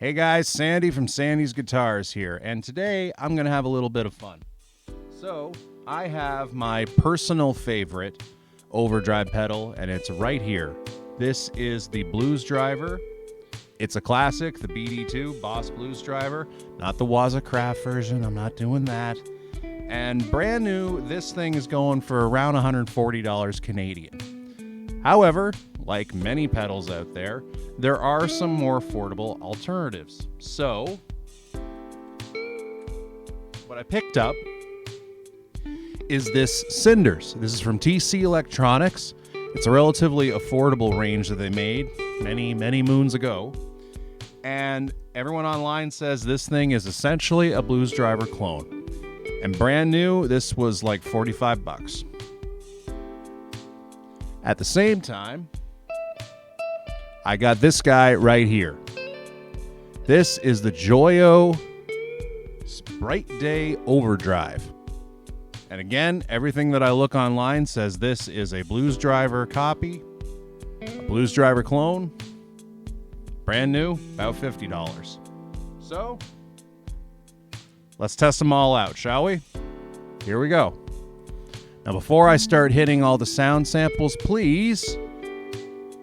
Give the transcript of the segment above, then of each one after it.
Hey guys, Sandy from Sandy's Guitars here, and today I'm going to have a little bit of fun. So, I have my personal favorite overdrive pedal, and it's right here. This is the Bluesdriver. It's a classic, the BD2, Boss Bluesdriver, not the Wazacraft version, I'm not doing that. And brand new, this thing is going for around $140 Canadian. However, like many pedals out there are some more affordable alternatives. So, what I picked up is this Cinders. This is from TC Electronics. It's a relatively affordable range that they made many moons ago. And everyone online says this thing is essentially a Bluesdriver clone. And brand new, this was like 45 bucks. At the same time, I got this guy right here. This is the Joyo Bright Day Overdrive. And again, everything that I look online says this is a Bluesdriver copy, a Bluesdriver clone, brand new, about $50. So, let's test them all out, shall we? Here we go. Now, before I start hitting all the sound samples, please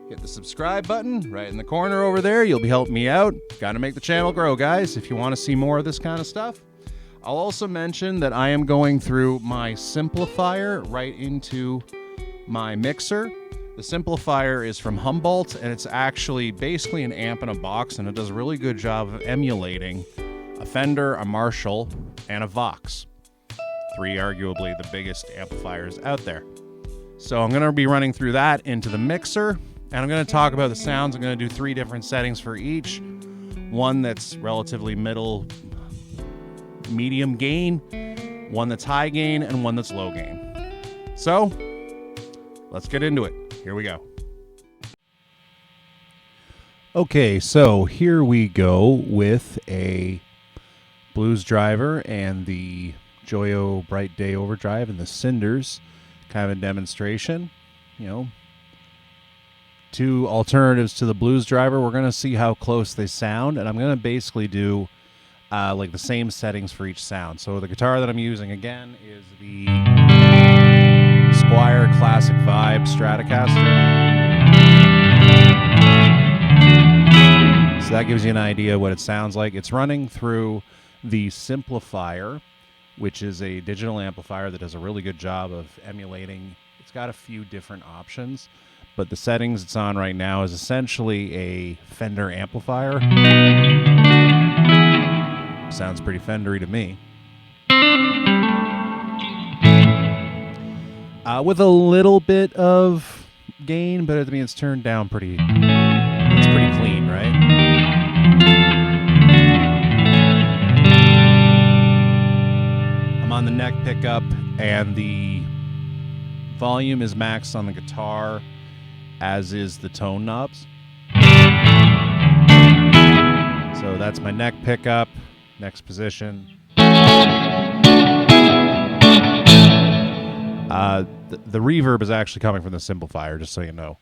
hit the subscribe button right in the corner over there. You'll be helping me out. Got to make the channel grow, guys, if you want to see more of this kind of stuff. I'll also mention that I am going through my simplifier right into my mixer. The simplifier is from Humboldt, and it's actually basically an amp in a box, and it does a really good job of emulating a Fender, a Marshall, and a Vox. Three arguably the biggest amplifiers out there. So I'm going to be running through that into the mixer, and I'm going to talk about the sounds. I'm going to do 3 different settings for each. One that's relatively medium gain, one that's high gain, and one that's low gain. So, let's get into it. Here we go. Okay, so here we go with a Bluesdriver and the Joyo Bright Day Overdrive and the Cinders, kind of a demonstration. You know, 2 alternatives to the Bluesdriver. We're going to see how close they sound, and I'm going to basically do like the same settings for each sound. So the guitar that I'm using again is the Squier Classic Vibe Stratocaster. So that gives you an idea what it sounds like. It's running through the Simplifier, which is a digital amplifier that does a really good job of emulating. It's got a few different options, but the settings it's on right now is essentially a Fender amplifier. Sounds pretty Fendery to me. With a little bit of gain, but I mean it's turned down pretty. It's pretty clean, right? I'm on the neck pickup, and the volume is maxed on the guitar, as is the tone knobs. So that's my neck pickup. Next position. The reverb is actually coming from the simplifier, just so you know.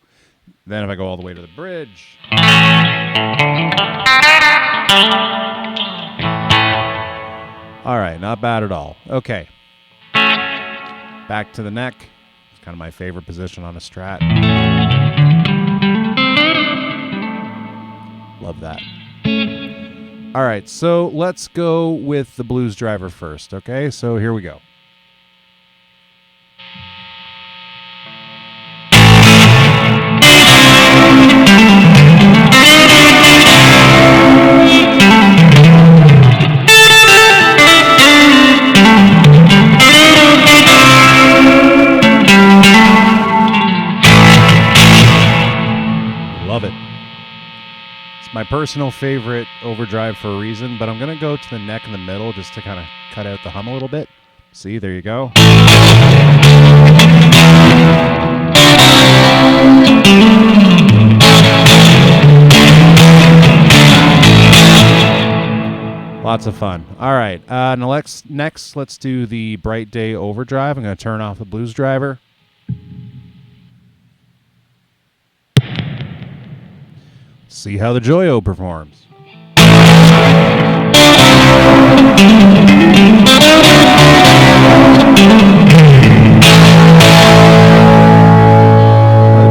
Then if I go all the way to the bridge. All right, not bad at all. Okay. Back to the neck. It's kind of my favorite position on a Strat. Love that. All right, so let's go with the Bluesdriver first, okay? So here we go. Love it. My personal favorite overdrive for a reason, but I'm going to go to the neck in the middle just to kind of cut out the hum a little bit. See, there you go. Lots of fun. All right, now next let's do the Bright Day Overdrive. I'm going to turn off the Bluesdriver. See how the Joyo performs.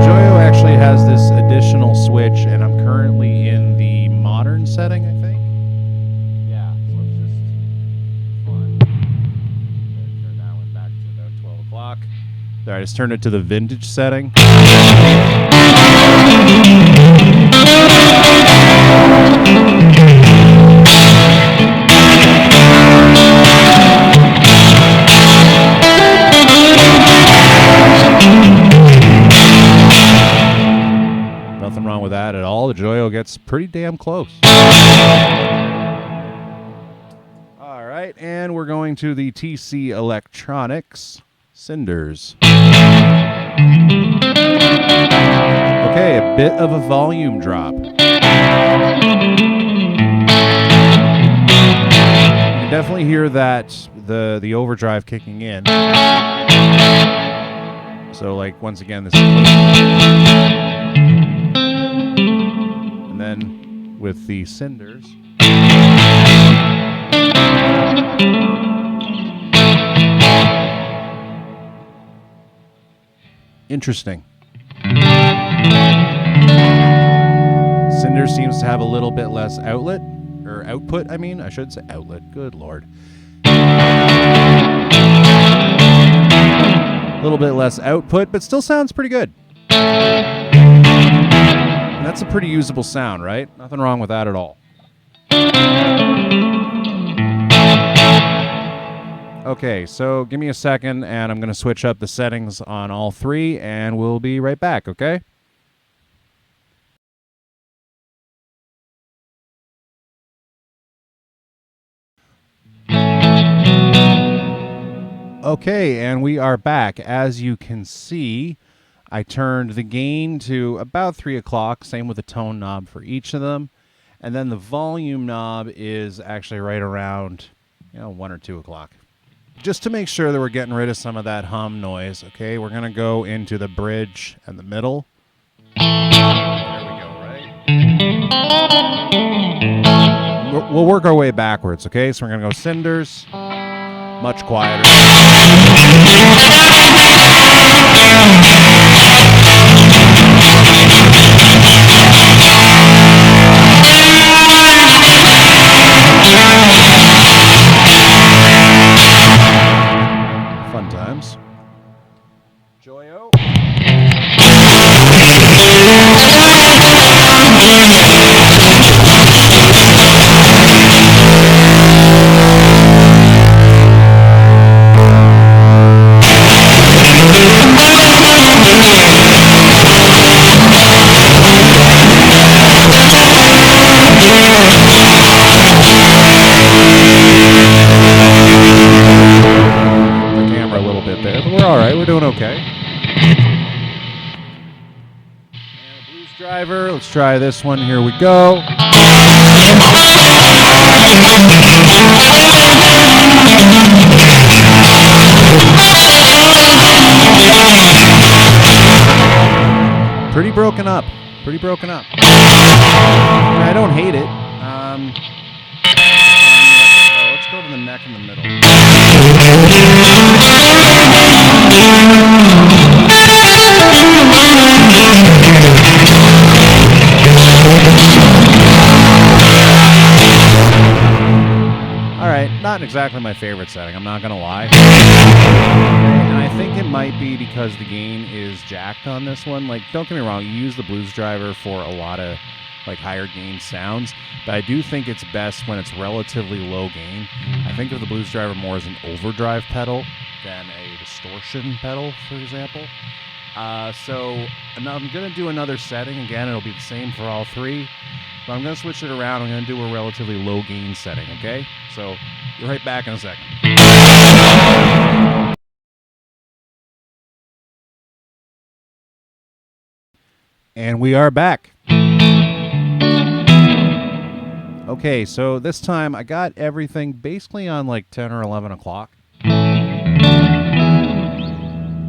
Joyo actually has this additional switch, and I'm currently in the modern setting, I think. Yeah, so it's just fun. Turn that one back to about 12 o'clock. There, I just turned it to the vintage setting. Nothing wrong with that at all. The Joyo gets pretty damn close. All right, and we're going to the TC Electronics Cinders. Okay, a bit of a volume drop. You can definitely hear that the overdrive kicking in. So, like, once again, this is... And then with the Cinders. Interesting. Cinders seems to have a little bit less outlet, or output, I mean. I should say outlet. Good Lord. A little bit less output, but still sounds pretty good. And that's a pretty usable sound, right? Nothing wrong with that at all. Okay, so give me a second, and I'm going to switch up the settings on all three, and we'll be right back, okay? Okay, and we are back. As you can see, I turned the gain to about 3 o'clock, same with the tone knob for each of them. And then the volume knob is actually right around, 1 or 2 o'clock. Just to make sure that we're getting rid of some of that hum noise, okay, we're going to go into the bridge and the middle. There we go, right? We'll work our way backwards, okay? So we're going to go Cinders, much quieter. Fun times. Joyo. We're doing okay. And Bluesdriver, let's try this one. Here we go. Pretty broken up. Pretty broken up. I don't hate it. Let's go to the neck in the middle. Alright, not exactly my favorite setting, I'm not gonna lie. And I think it might be because the gain is jacked on this one. Like, don't get me wrong, you use the Bluesdriver for a lot of like higher gain sounds, but I do think it's best when it's relatively low gain. I think of the Bluesdriver more as an overdrive pedal than a distortion pedal, for example. So I'm going to do another setting. Again, it'll be the same for all three, but I'm going to switch it around. I'm going to do a relatively low gain setting, okay? So be right back in a second. And we are back. Okay, so this time I got everything basically on like 10 or 11 o'clock.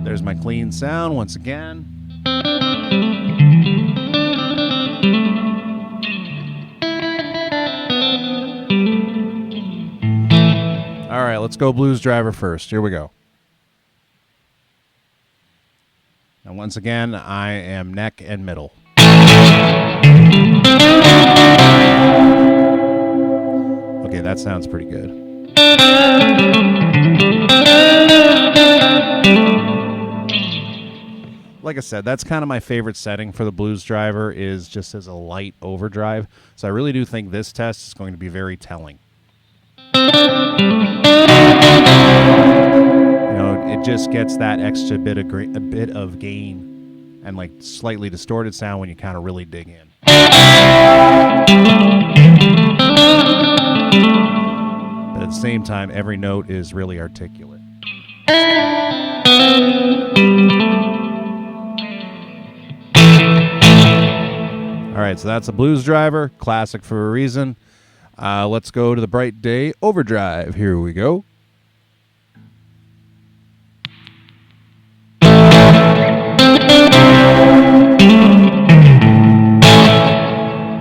There's my clean sound once again. let's go Bluesdriver first. Here we go. And once again, I am neck and middle. Okay, that sounds pretty good. Like I said, that's kind of my favorite setting for the Bluesdriver, is just as a light overdrive. So I really do think this test is going to be very telling. It just gets that extra bit of gain and like slightly distorted sound when you kind of really dig in. But at the same time, every note is really articulate. All right, so that's a Bluesdriver, classic for a reason. Let's go to the Bright Day Overdrive. Here we go.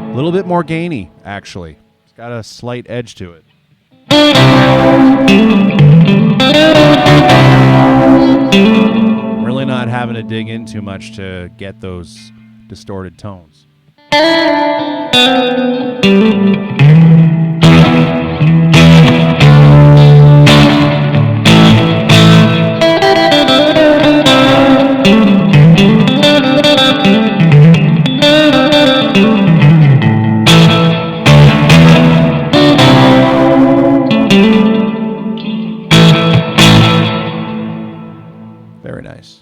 A little bit more gainy, actually. It's got a slight edge to it. Really not having to dig in too much to get those distorted tones. Very nice.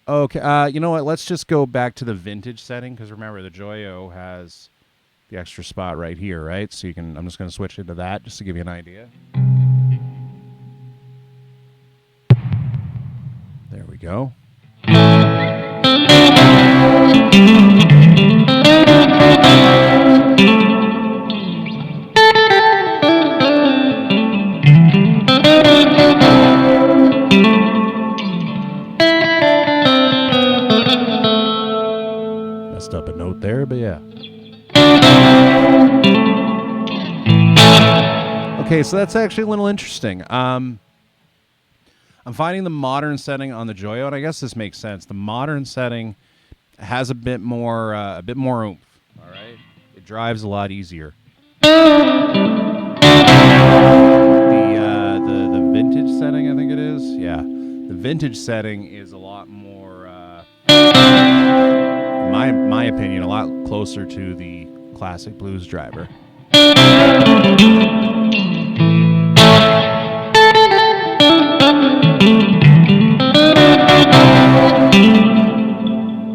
Okay, you know what? Let's just go back to the vintage setting, because remember, the Joyo has the extra spot right here, right? So you can. I'm just going to switch into that just to give you an idea. There we go. Messed up a note there, but yeah. Okay, so that's actually a little interesting. I'm finding the modern setting on the Joyo, and I guess this makes sense. The modern setting has a bit more oomph. All right, it drives a lot easier. The vintage setting, I think it is. Yeah, the vintage setting is a lot more, in my opinion, a lot closer to the classic Bluesdriver.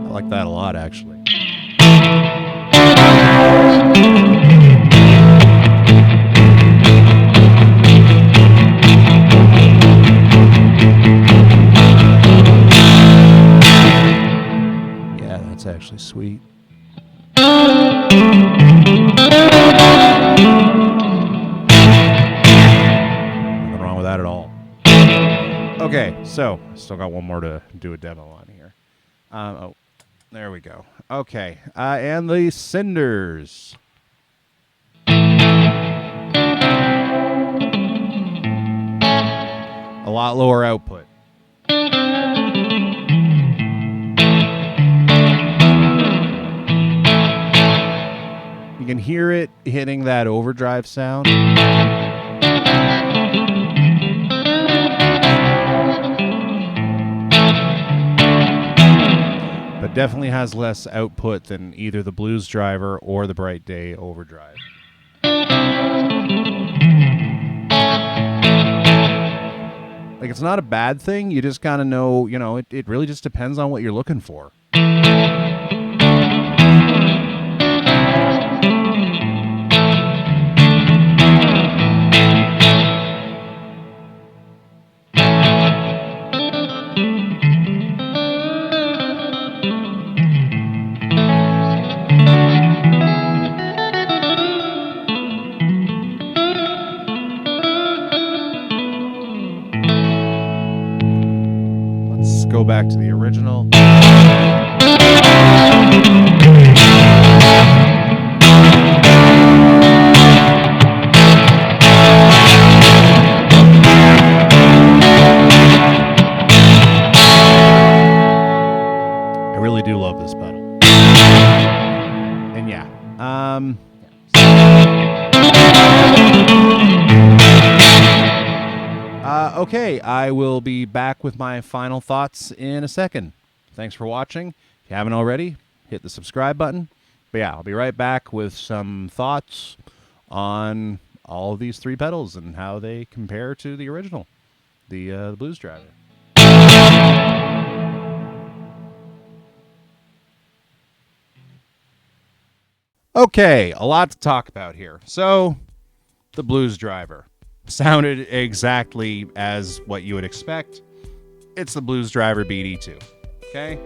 I like that a lot, actually. Yeah, that's actually sweet. Nothing wrong with that at all. Okay, so still got one more to do a demo on here. Oh, there we go. Okay, and the Cinders. A lot lower output. You can hear it hitting that overdrive sound. But definitely has less output than either the Bluesdriver or the Bright Day Overdrive. Like, it's not a bad thing. You just gotta know, it really just depends on what you're looking for. Go back to the original. Okay, I will be back with my final thoughts in a second. Thanks for watching. If you haven't already, hit the subscribe button. But yeah, I'll be right back with some thoughts on all of these three pedals and how they compare to the original, the Bluesdriver. Okay, a lot to talk about here. So, the Bluesdriver sounded exactly as what you would expect. It's the Bluesdriver BD2. Okay,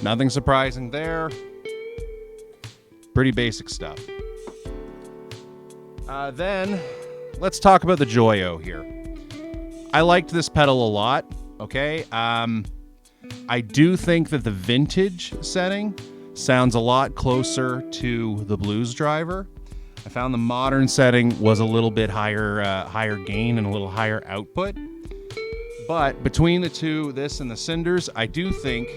nothing surprising there. Pretty basic stuff. Then, let's talk about the Joyo here. I liked this pedal a lot. Okay, I do think that the vintage setting sounds a lot closer to the Bluesdriver. I found the modern setting was a little bit higher gain and a little higher output. But between the two, this and the Cinders, I do think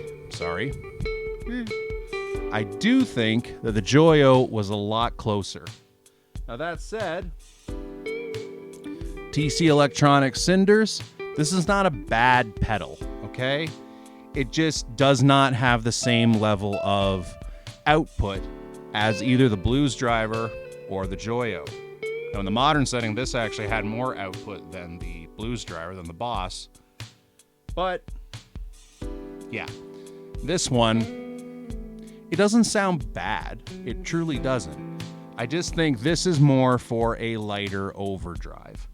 that the Joyo was a lot closer. Now that said, TC Electronics Cinders, this is not a bad pedal, okay? It just does not have the same level of output as either the Bluesdriver or the Joyo. Now in the modern setting, this actually had more output than the Bluesdriver, than the Boss. But yeah, this one, it doesn't sound bad. It truly doesn't. I just think this is more for a lighter overdrive.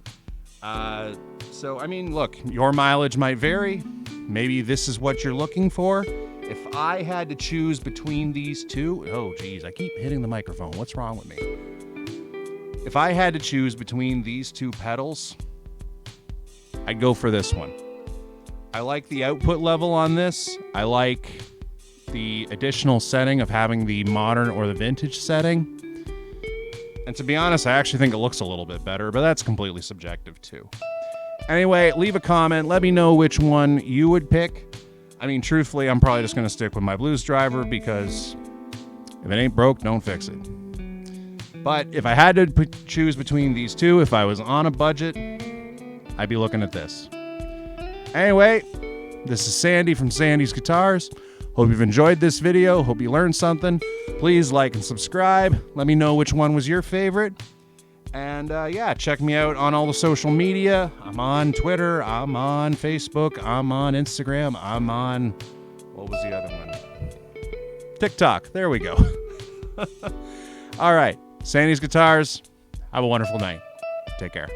So, I mean, look, your mileage might vary. Maybe this is what you're looking for. If I had to choose between these two, oh geez, I keep hitting the microphone. What's wrong with me? If I had to choose between these two pedals, I'd go for this one. I like the output level on this. I like the additional setting of having the modern or the vintage setting. And to be honest, I actually think it looks a little bit better, but that's completely subjective too. Anyway, leave a comment. Let me know which one you would pick. I mean, truthfully, I'm probably just going to stick with my Bluesdriver because if it ain't broke, don't fix it. But if I had to choose between these two, if I was on a budget, I'd be looking at this. Anyway, this is Sandy from Sandy's Guitars. Hope you've enjoyed this video. Hope you learned something. Please like and subscribe. Let me know which one was your favorite. And yeah, check me out on all the social media. I'm on Twitter. I'm on Facebook. I'm on Instagram. I'm on, what was the other one? TikTok. There we go. All right. Sandy's Guitars. Have a wonderful night. Take care.